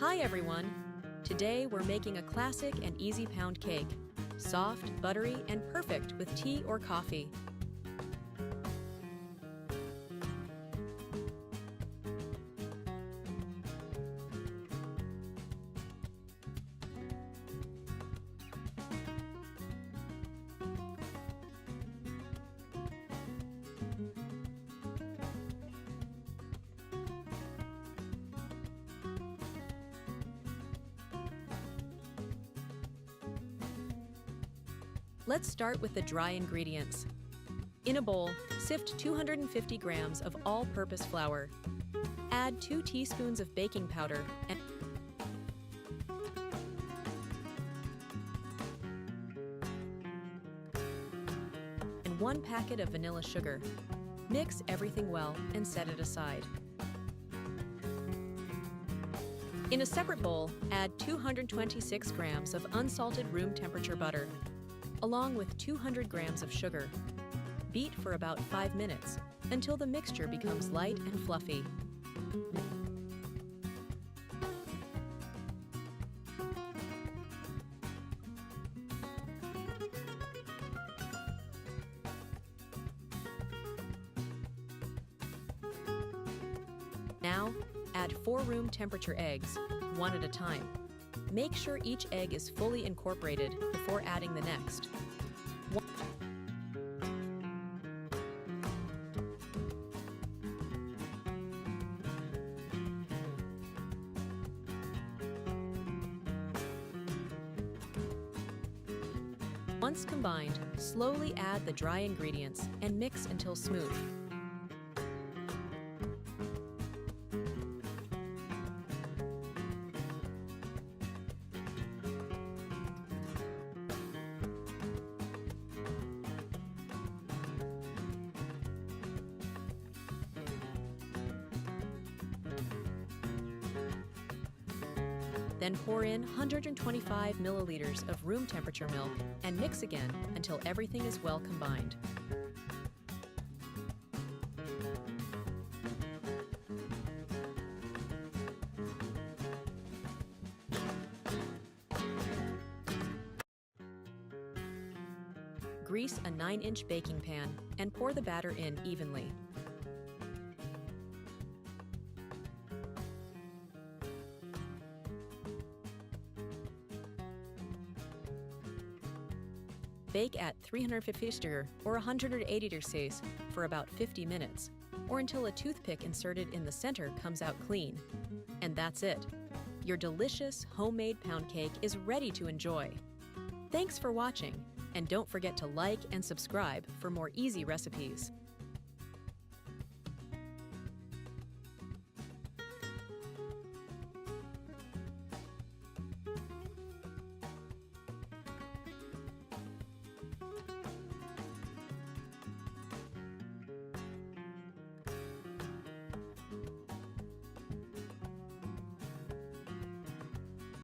Hi everyone! Today we're making a classic and easy pound cake. Soft, buttery, and perfect with tea or coffee. Let's start with the dry ingredients. In a bowl, sift 250 grams of all-purpose flour. Add 2 teaspoons of baking powder and 1 packet of vanilla sugar. Mix everything well and set it aside. In a separate bowl, add 226 grams of unsalted room temperature butter, along with 200 grams of sugar. Beat for about 5 minutes until the mixture becomes light and fluffy. Now, add 4 room temperature eggs, one at a time. Make sure each egg is fully incorporated before adding the next. Once combined, slowly add the dry ingredients and mix until smooth. Then pour in 125 milliliters of room temperature milk and mix again until everything is well combined. Grease a 9-inch baking pan and pour the batter in evenly. Bake at 350 or 180 degrees for about 50 minutes, or until a toothpick inserted in the center comes out clean. And that's it. Your delicious homemade pound cake is ready to enjoy. Thanks for watching, and don't forget to like and subscribe for more easy recipes.